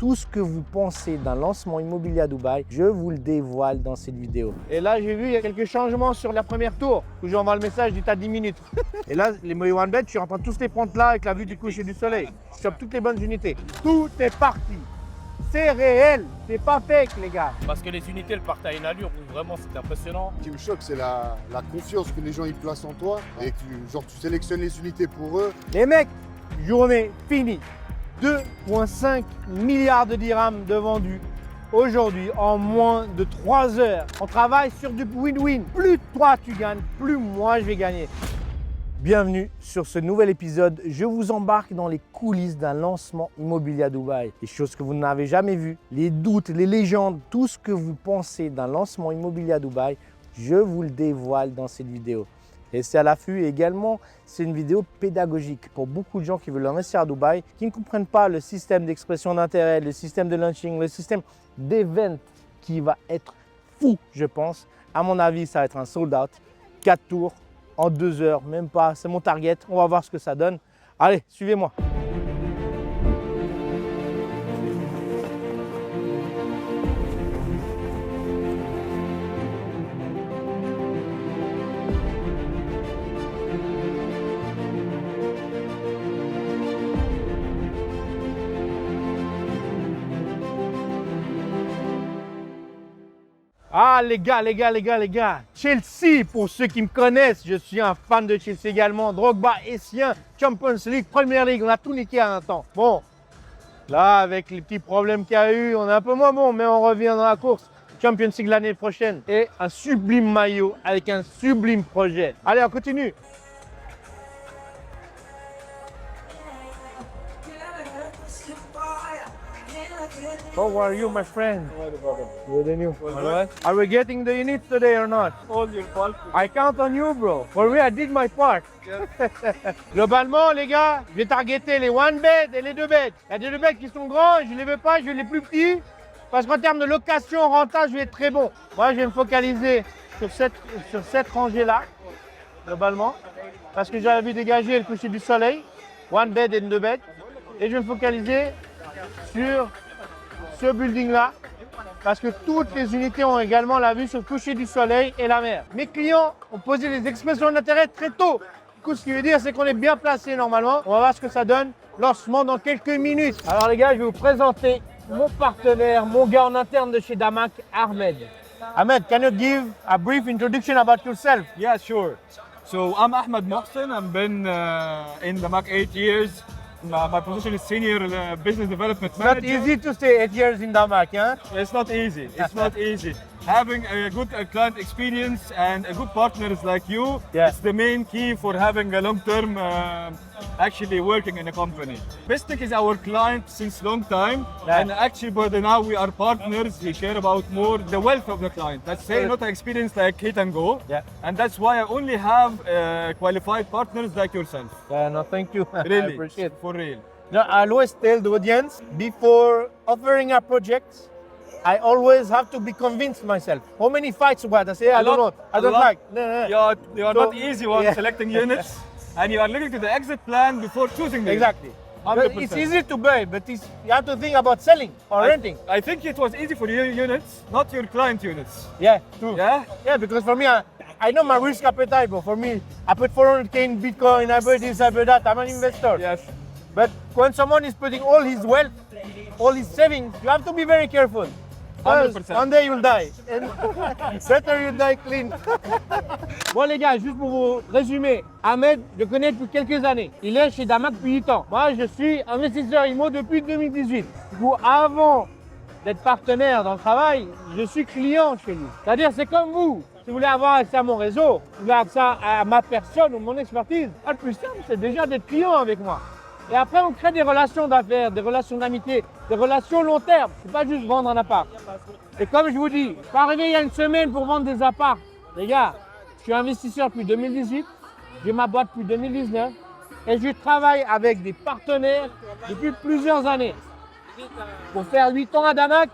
Tout ce que vous pensez d'un lancement immobilier à Dubaï, je vous le dévoile dans cette vidéo. Et là, j'ai vu, il y a quelques changements sur la première tour, où j'envoie le message du tas 10 minutes. Et là, les Moyo OneBet, je suis en train de tous les prendre là avec la vue du coucher du soleil. Je chope toutes les bonnes unités. Tout est parti. C'est réel, c'est pas fake, les gars. Parce que les unités, elles partent à une allure où vraiment c'est impressionnant. Ce qui me choque, c'est la confiance que les gens ils placent en toi et que tu sélectionnes les unités pour eux. Les mecs, journée finie. 2,5 milliards de dirhams de vendus aujourd'hui en moins de 3 heures. On travaille sur du win-win. Plus toi tu gagnes, plus moi je vais gagner. Bienvenue sur ce nouvel épisode. Je vous embarque dans les coulisses d'un lancement immobilier à Dubaï. Les choses que vous n'avez jamais vues, les doutes, les légendes, tout ce que vous pensez d'un lancement immobilier à Dubaï, je vous le dévoile dans cette vidéo. Restez à l'affût et également, c'est une vidéo pédagogique pour beaucoup de gens qui veulent investir à Dubaï, qui ne comprennent pas le système d'expression d'intérêt, le système de launching, le système d'event qui va être fou, je pense. À mon avis, ça va être un sold out, 4 tours en 2 heures, même pas, c'est mon target. On va voir ce que ça donne. Allez, suivez-moi. Ah les gars, Chelsea, pour ceux qui me connaissent, je suis un fan de Chelsea également. Drogba, Essien, Champions League, Premier League, on a tout niqué à un temps. Bon, là avec les petits problèmes qu'il y a eu, on est un peu moins bon, mais on revient dans la course. Champions League l'année prochaine et un sublime maillot avec un sublime projet. Allez, on continue. How are you, my friend? Good and you? Alright. Are we getting the units today or not? All your fault. I count on you, bro. For me, I did my part. Globalement, les gars, je vais targeter les one bed et les 2 beds. Il y a des 2 beds qui sont grands, je ne les veux pas, je veux les plus petits. Parce qu'en termes de location, rentage, je vais être très bon. Moi, je vais me focaliser sur cette rangée-là, globalement. Parce que j'ai envie de dégager le coucher du soleil. One bed et 2 beds. Et je vais me focaliser sur ce building-là, parce que toutes les unités ont également la vue sur le coucher du soleil et la mer. Mes clients ont posé des expressions d'intérêt très tôt. Du coup, ce qui veut dire, c'est qu'on est bien placé normalement. On va voir ce que ça donne. Lancement dans quelques minutes. Alors les gars, je vais vous présenter mon partenaire, mon gars en interne de chez Damac, Ahmed. Ahmed, can you give a brief introduction about yourself? Yeah, sure. So I'm Ahmed Mohsen. I've been in the MAC 8 years. My position is Senior Business Development Manager. Not easy to stay 8 years in Damac, huh? It's not easy. It's not easy. Having a good client experience and a good partners like you, Yeah. it's the main key for having a long-term actually working in a company. Bestech is our client since long time, Yeah. and actually, but now we are partners. We share about more the wealth of the client. Let's say not an experience like hit and go, Yeah. and that's why I only have qualified partners like yourself. Yeah, no, thank you. I Really, appreciate it. for real. No, I always tell the audience, before offering a project, I always have to be convinced myself. How many fights what? I say, I don't know. I don't like. No, no, no. You are So- not easy one Yeah. selecting units, and you are looking to the exit plan before choosing the Exactly. But 100%. it's easy to buy, but you have to think about selling or renting. I think it was easy for your units, not your client units. Yeah, true. Yeah? Yeah, because for me, I know my risk appetite, but for me, I put 400K in Bitcoin, I put this, I put that. I'm an investor. Yes. But when someone is putting all his wealth, all his savings, you have to be very careful. Because 100%. one day you'll die. And better you die clean. Bon les gars, juste pour vous résumer, Ahmed, je le connais depuis quelques années. Il est chez Damac depuis 8 ans. Moi, je suis investisseur IMO depuis 2018. Du coup, avant d'être partenaire dans le travail, je suis client chez lui. C'est-à-dire, c'est comme vous. Si vous voulez avoir accès à mon réseau, si vous voulez accès à ma personne ou mon expertise, le plus simple, c'est déjà d'être client avec moi. Et après, on crée des relations d'affaires, des relations d'amitié, des relations long terme. C'est pas juste vendre un appart. Et comme je vous dis, je suis arrivé il y a une semaine pour vendre des apparts. Les gars, je suis investisseur depuis 2018, j'ai ma boîte depuis 2019 et je travaille avec des partenaires depuis plusieurs années. Pour faire 8 ans à Damac,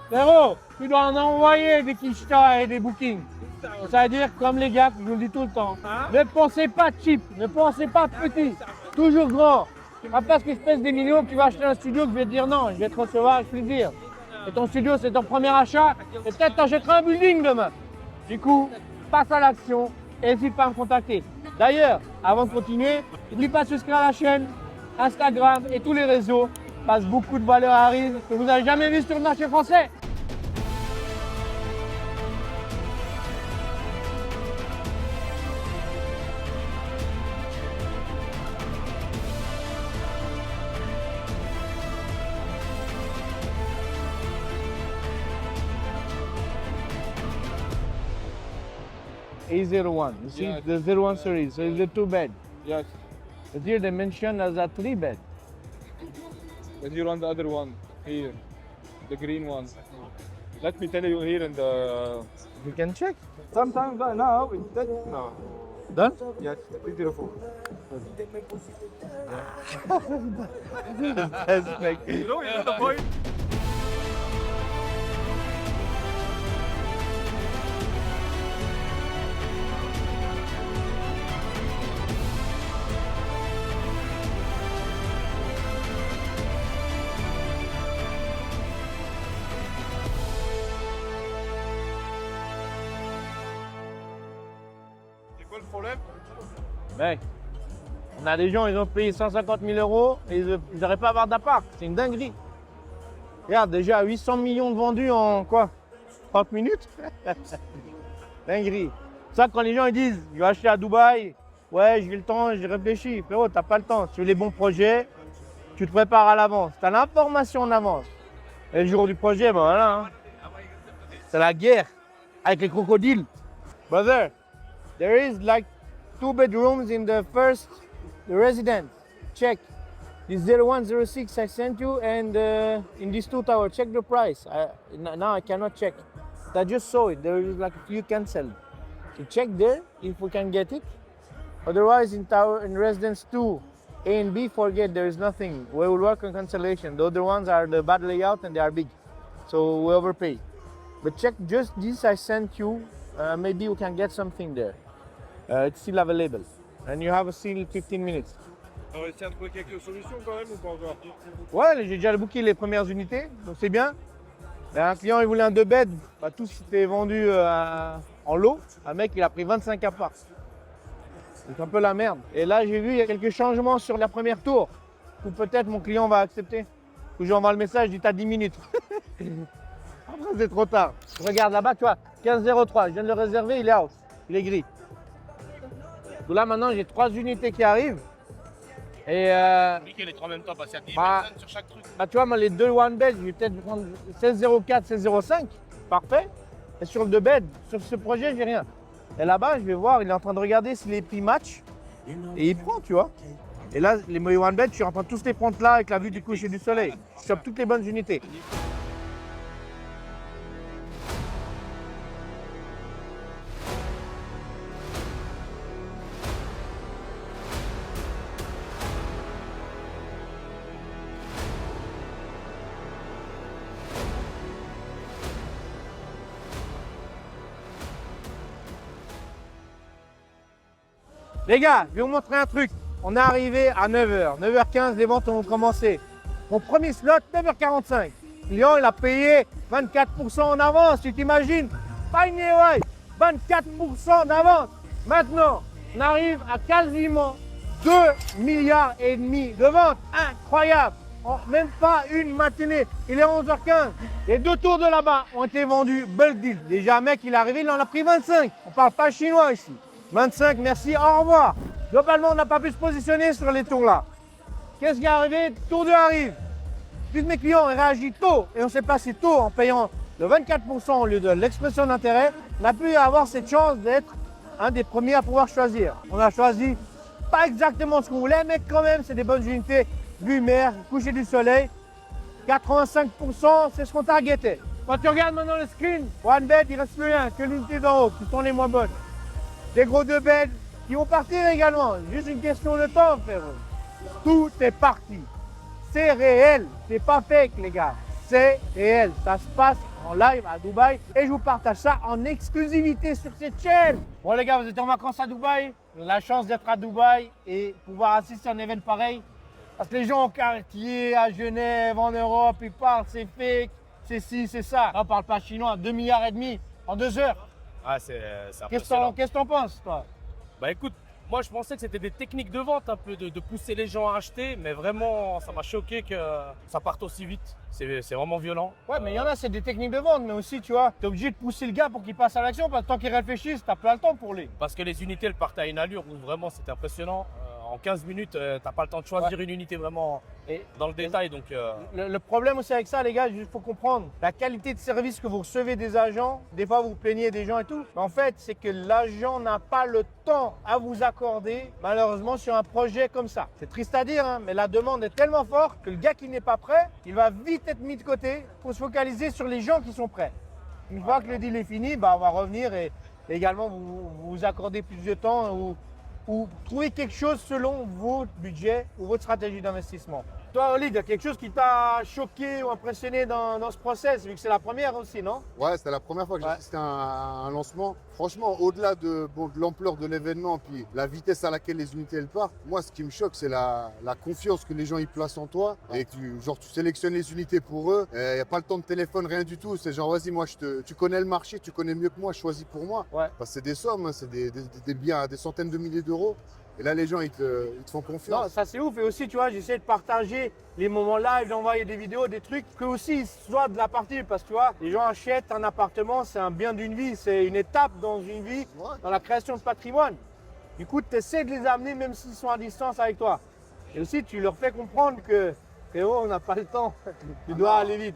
frérot, tu dois en envoyer des quichetas et des bookings. Ça veut dire, comme les gars, je vous le dis tout le temps, ne pensez pas cheap, ne pensez pas petit, toujours grand. Pas parce que je pèse des millions que tu vas acheter un studio que je vais te dire non, je vais te recevoir avec plaisir. Et ton studio, c'est ton premier achat, et peut-être t'achèteras un building demain. Du coup, passe à l'action et n'hésite pas à me contacter. D'ailleurs, avant de continuer, n'oublie pas de souscrire à la chaîne, Instagram et tous les réseaux. Passe beaucoup de valeur à Rive que vous n'avez jamais vu sur le marché français. A01, you see, Yeah. the 01 series, so it's a 2-bed. Yes. But here they mentioned as a 3-bed. But here on the other one, here, the green one. Let me tell you here in the. You can check. Sometimes now it's dead. No. Done? Yes, it's beautiful. You know the point. C'est quoi le problème? Mec, on a des gens, ils ont payé 150 000 euros et ils n'auraient pas à avoir d'appart. C'est une dinguerie. Regarde, déjà 800 millions de vendus en quoi? 30 minutes. Dinguerie. C'est ça, quand les gens ils disent, je vais acheter à Dubaï, ouais, j'ai le temps, j'ai réfléchi. Frérot, t'as pas le temps. Tu veux les bons projets, tu te prépares à l'avance. Tu as l'information en avance. Et le jour du projet, ben voilà. Hein. C'est la guerre avec les crocodiles. Brother, there is like 2 bedrooms in the first residence. Check. This 0106 I sent you, and in these 2 towers, check the price. Now I cannot check. I just saw it. There is like a few cancelled. So check there if we can get it. Otherwise, in residence 2, A and B, forget there is nothing. We will work on cancellation. The other ones are the bad layout and they are big, so we overpay. But check just this I sent you. Maybe we can get something there. It's still available. And you have still 15 minutes. On va essayer de trouver quelques solutions quand même ou pas encore? Ouais, j'ai déjà booké les premières unités, donc c'est bien. Mais un client, il voulait un 2-bed, bah, tout s'était vendu en lot. Un mec, il a pris 25 apparts. C'est un peu la merde. Et là, j'ai vu, il y a quelques changements sur la première tour. Ou peut-être mon client va accepter. Ou j'envoie le message, je dis t'as 10 minutes. Après, c'est trop tard. Regarde là-bas, tu vois, 1503, je viens de le réserver, il est out. Il est gris. Donc là, maintenant, j'ai 3 unités qui arrivent. Et Compliqué les 3 en même temps, passer à 10 Bah, personnes sur chaque truc. bah, tu vois, moi, les 2 one bed, je vais peut-être prendre 1604, 1605. Parfait. Et sur le 2 bed, sur ce projet, j'ai rien. Et là-bas, je vais voir, il est en train de regarder si les prix matchent. Et il prend, tu vois. Et là, les moyens one bed, je suis en train de tous les prendre là avec la vue du coucher du soleil. Je chope toutes les bonnes unités. Les gars, je vais vous montrer un truc. On est arrivé à 9h. 9h15, les ventes ont commencé. Mon premier slot, 9h45. Le client, il a payé 24% en avance, tu t'imagines? Pas une ouais, 24% d'avance. Maintenant, on arrive à quasiment 2 milliards et demi de ventes. Incroyable. En même pas une matinée. Il est 11h15. Les 2 tours de là-bas ont été vendus bulk deal. Déjà, un mec, il est arrivé, il en a pris 25. On parle pas chinois ici. 25, merci, au revoir. Globalement, on n'a pas pu se positionner sur les tours là. Qu'est-ce qui est arrivé? Tour 2 arrive. Plus de mes clients ont réagi tôt et on s'est passé tôt en payant le 24% au lieu de l'expression d'intérêt. On a pu avoir cette chance d'être un des premiers à pouvoir choisir. On a choisi pas exactement ce qu'on voulait, mais quand même, c'est des bonnes unités. Vue mer, coucher du soleil. 85%, c'est ce qu'on targetait. Quand tu regardes maintenant le screen, one bed, il reste plus rien, que l'unité d'en haut, qui sont les moins bonnes. Des gros 2 beds qui vont partir également. Juste une question de temps, frérot. Tout est parti. C'est réel. C'est pas fake, les gars. C'est réel. Ça se passe en live à Dubaï et je vous partage ça en exclusivité sur cette chaîne. Bon, les gars, vous êtes en vacances à Dubaï. Vous avez la chance d'être à Dubaï et pouvoir assister à un événement pareil. Parce que les gens au quartier, à Genève, en Europe, ils parlent, c'est fake, c'est ci, c'est ça. Là, on parle pas chinois, 2,5 milliards en 2 heures. Ah, c'est Qu'est-ce impressionnant. que t'en penses, toi? Bah écoute, moi je pensais que c'était des techniques de vente un peu, de pousser les gens à acheter, mais vraiment ça m'a choqué que ça parte aussi vite. C'est vraiment violent. Ouais, mais il y en a, c'est des techniques de vente, mais aussi, tu vois, t'es obligé de pousser le gars pour qu'il passe à l'action, parce que tant qu'il réfléchisse, t'as pas le temps pour lui. Parce que les unités elles partent à une allure où vraiment c'était impressionnant. En 15 minutes, t'as pas le temps de choisir une unité vraiment Et dans le détail. Donc, le problème aussi avec ça, les gars, il faut comprendre, la qualité de service que vous recevez des agents, des fois vous plaignez des gens et tout, mais en fait, c'est que l'agent n'a pas le temps à vous accorder, malheureusement, sur un projet comme ça. C'est triste à dire, hein, mais la demande est tellement forte que le gars qui n'est pas prêt, il va vite être mis de côté pour se focaliser sur les gens qui sont prêts. Une fois que le deal est fini, bah, on va revenir et également vous accorder plus de temps ou trouver quelque chose selon votre budget ou votre stratégie d'investissement. Toi, Oli, il y a quelque chose qui t'a choqué ou impressionné dans ce process, vu que c'est la première aussi, non? Ouais, c'était la première fois que j'ai assisté à un lancement. Franchement, au-delà de l'ampleur de l'événement, puis la vitesse à laquelle les unités elles partent, moi, ce qui me choque, c'est la confiance que les gens ils placent en toi. Et que tu sélectionnes les unités pour eux. Il n'y a pas le temps de téléphone, rien du tout. C'est genre, vas-y, moi, tu connais le marché, tu connais mieux que moi, choisis pour moi. Ouais. Parce que c'est des sommes, hein, c'est des biens à des centaines de milliers d'euros. Et là, les gens, ils te font confiance. Non, ça c'est ouf. Et aussi, tu vois, j'essaie de partager les moments live, d'envoyer des vidéos, des trucs, que aussi soit de la partie. Parce que tu vois, les gens achètent un appartement, c'est un bien d'une vie, c'est une étape dans une vie, dans la création de patrimoine. Du coup, tu essaies de les amener même s'ils sont à distance avec toi. Et aussi, tu leur fais comprendre que, frérot, on n'a pas le temps, tu dois aller vite.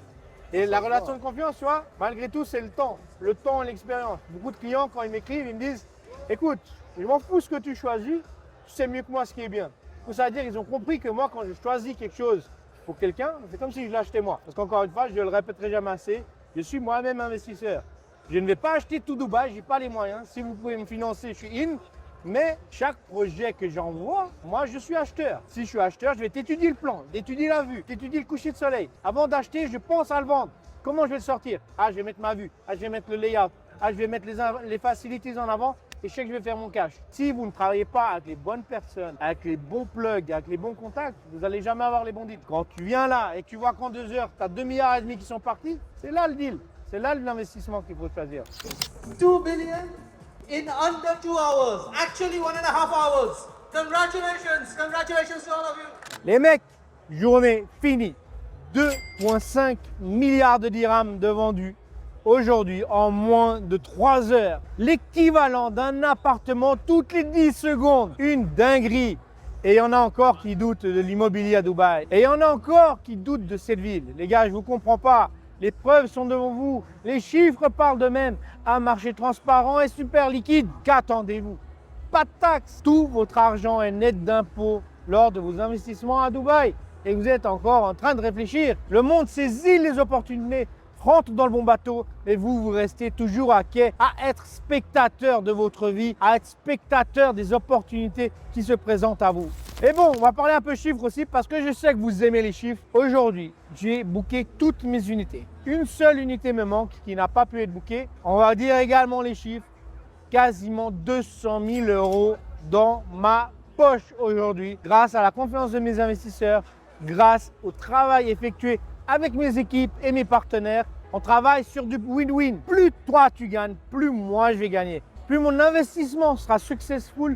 Et la relation de confiance, tu vois, malgré tout, c'est le temps et l'expérience. Beaucoup de clients, quand ils m'écrivent, ils me disent, écoute, je m'en fous ce que tu choisis, tu sais mieux que moi ce qui est bien. Donc, ça veut dire qu'ils ont compris que moi, quand je choisis quelque chose pour quelqu'un, c'est comme si je l'achetais moi. Parce qu'encore une fois, je ne le répéterai jamais assez, je suis moi-même investisseur. Je ne vais pas acheter tout Dubaï, je n'ai pas les moyens. Si vous pouvez me financer, je suis in. Mais chaque projet que j'envoie, moi, je suis acheteur. Si je suis acheteur, je vais t'étudier le plan, d'étudier la vue, d'étudier le coucher de soleil. Avant d'acheter, je pense à le vendre. Comment je vais le sortir? Ah, je vais mettre ma vue. Ah, je vais mettre le layout. Ah, je vais mettre les facilities en avant. Et je sais que je vais faire mon cash. Si vous ne travaillez pas avec les bonnes personnes, avec les bons plugs, avec les bons contacts, vous n'allez jamais avoir les bons deals. Quand tu viens là et que tu vois qu'en 2 heures, tu as 2,5 milliards qui sont partis, c'est là le deal. C'est là l'investissement qu'il faut choisir. 2 billion in under 2 hours. Actually 1.5 hours. Congratulations. Congratulations to all of you. Les mecs, journée finie. 2,5 milliards de dirhams de vendus aujourd'hui en moins de 3 heures. L'équivalent d'un appartement toutes les 10 secondes. Une dinguerie. Et il y en a encore qui doutent de l'immobilier à Dubaï. Et il y en a encore qui doutent de cette ville. Les gars, je ne vous comprends pas. Les preuves sont devant vous. Les chiffres parlent d'eux-mêmes. Un marché transparent et super liquide. Qu'attendez-vous? Pas de taxes. Tout votre argent est net d'impôts lors de vos investissements à Dubaï. Et vous êtes encore en train de réfléchir. Le monde saisit les opportunités, rentre dans le bon bateau, mais vous restez toujours à quai, à être spectateur de votre vie, à être spectateur des opportunités qui se présentent à vous. Et bon, on va parler un peu chiffres aussi parce que je sais que vous aimez les chiffres. Aujourd'hui, j'ai booké toutes mes unités. Une seule unité me manque qui n'a pas pu être bookée. On va dire également les chiffres. Quasiment 200 000 € dans ma poche aujourd'hui grâce à la confiance de mes investisseurs, grâce au travail effectué avec mes équipes et mes partenaires. On travaille sur du win-win. Plus toi tu gagnes, plus moi je vais gagner. Plus mon investissement sera successful,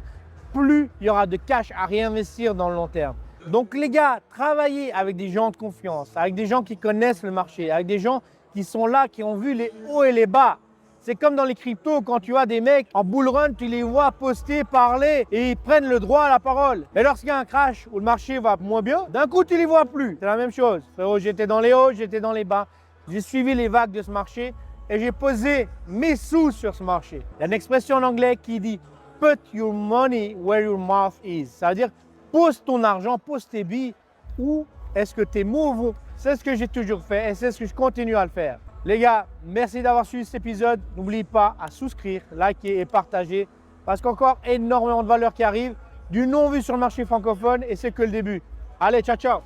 plus il y aura de cash à réinvestir dans le long terme. Donc les gars, travaillez avec des gens de confiance, avec des gens qui connaissent le marché, avec des gens qui sont là, qui ont vu les hauts et les bas. C'est comme dans les cryptos, quand tu as des mecs en bull run, tu les vois poster, parler et ils prennent le droit à la parole. Et lorsqu'il y a un crash où le marché va moins bien, d'un coup tu les vois plus. C'est la même chose. Frérot, j'étais dans les hauts, j'étais dans les bas. J'ai suivi les vagues de ce marché et j'ai posé mes sous sur ce marché. Il y a une expression en anglais qui dit « Put your money where your mouth is ». Ça veut dire pose ton argent, pose tes billes où est-ce que tes mots vont. C'est ce que j'ai toujours fait et c'est ce que je continue à le faire. Les gars, merci d'avoir suivi cet épisode. N'oubliez pas à souscrire, liker et partager parce qu'encore énormément de valeurs qui arrivent, du non vu sur le marché francophone et c'est que le début. Allez, ciao, ciao!